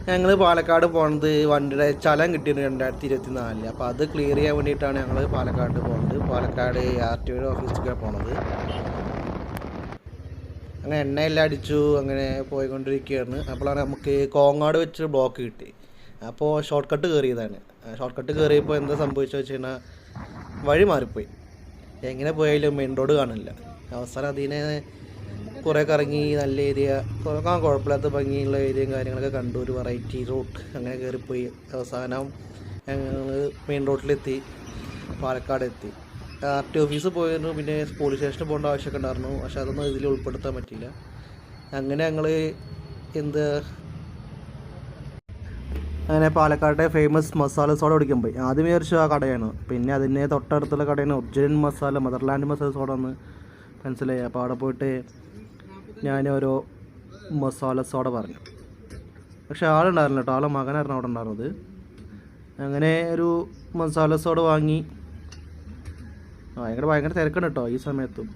ഞങ്ങൾ പാലക്കാട് പോണത് വണ്ടിയുടെ ചലം കിട്ടിയിരുന്നു 2024. അപ്പോൾ അത് ക്ലിയർ ചെയ്യാൻ വേണ്ടിയിട്ടാണ് ഞങ്ങൾ പാലക്കാട് പോകുന്നത്. പാലക്കാട് RTO ഓഫീസിലേക്കാണ് പോണത്. അങ്ങനെ എണ്ണയെല്ലാം അടിച്ചു അങ്ങനെ പോയിക്കൊണ്ടിരിക്കുകയാണ്. അപ്പോഴാണ് നമുക്ക് കോങ്ങാട് വെച്ച് ബ്ലോക്ക് കിട്ടി. അപ്പോൾ ഷോർട്ട് കട്ട് കയറിയതാണ്. ഷോർട്ട് കട്ട് കയറിയപ്പോൾ എന്താ സംഭവിച്ചത് വെച്ച് കഴിഞ്ഞാൽ വഴി മാറിപ്പോയി. എങ്ങനെ പോയാലും മെയിൻ റോഡ് കാണില്ല. അവസാനം അതിനെ കുറേ കറങ്ങി നല്ല ഏരിയ കുറക്കാൻ കുഴപ്പമില്ലാത്ത ഭംഗിയുള്ള ഏരിയയും കാര്യങ്ങളൊക്കെ കണ്ടു. ഒരു വെറൈറ്റി റൂട്ട് അങ്ങനെ കയറിപ്പോയി. അവസാനം ഞങ്ങൾ മെയിൻ റോഡിലെത്തി, പാലക്കാട് എത്തി. RTO ഓഫീസ് പോയിരുന്നു. പിന്നെ പോലീസ് സ്റ്റേഷനിൽ പോകേണ്ട ആവശ്യമൊക്കെ ഉണ്ടായിരുന്നു. പക്ഷെ അതൊന്നും ഇതിൽ ഉൾപ്പെടുത്താൻ പറ്റിയില്ല. അങ്ങനെ ഞങ്ങൾ അങ്ങനെ പാലക്കാട്ടെ ഫേമസ് മസാല സോഡ കുടിക്കാൻ പോയി. ആദ്യം വിചാരിച്ചു ആ കടയാണ്. പിന്നെ അതിനെ തൊട്ടടുത്തുള്ള കടയാണ് original masala motherland masala soda എന്ന് മനസ്സിലായി. അപ്പോൾ അവിടെ പോയിട്ട് ഞാൻ ഓരോ മസാല സോഡ പറഞ്ഞു. പക്ഷെ ആളുണ്ടായിരുന്നില്ല കേട്ടോ, ആളെ മകനായിരുന്നു അവിടെ ഉണ്ടായിരുന്നത്. അങ്ങനെ ഒരു മസാല സോഡ വാങ്ങി. ഭയങ്കര തിരക്കുണ്ട് കേട്ടോ, ഈ സമയത്തും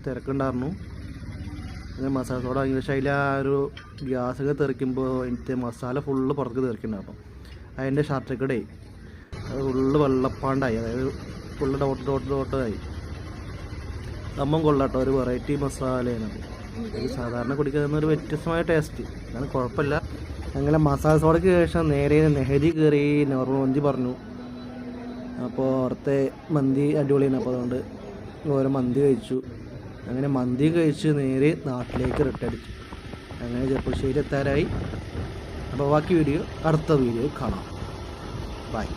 തിരക്കുണ്ടായിരുന്നു. അങ്ങനെ മസാല സോഡ വാങ്ങി. പക്ഷേ അതിൽ ആ ഒരു ഗ്യാസൊക്കെ തെറിക്കുമ്പോൾ എനിക്ക് മസാല ഫുള്ള് പുറത്തേക്ക് തെറിക്കുന്നുണ്ടായിരുന്നു. അതിൻ്റെ ഷർട്ടൊക്കെ അത് ഫുള്ള് വെള്ളപ്പാണ്ടായി, അതായത് ഫുള്ള് ഡോട്ടായി. നമ്മം കൊള്ളാട്ടോ, ഒരു വെറൈറ്റി മസാലയാണ്. അത് സാധാരണ കുടിക്കുന്ന ഒരു വ്യത്യസ്തമായ ടേസ്റ്റ്, എന്നാലും കുഴപ്പമില്ല. അങ്ങനെ മസാല സോഡയ്ക്ക് ശേഷം നേരെ നെഹരി കയറി നോർമൽ മന്തി പറഞ്ഞു. അപ്പോൾ അവിടുത്തെ മന്തി അടിപൊളിയാണ്. അപ്പോൾ അതുകൊണ്ട് ഓരോ മന്തി കഴിച്ചു. അങ്ങനെ മന്തി കഴിച്ച് നേരെ നാട്ടിലേക്ക് റിട്ടടിച്ചു. അങ്ങനെ ചെറുപ്പശ്ശേരി എത്താറായി. അപ്പോൾ ബാക്കി അടുത്ത വീഡിയോ കാണാം. ബൈ.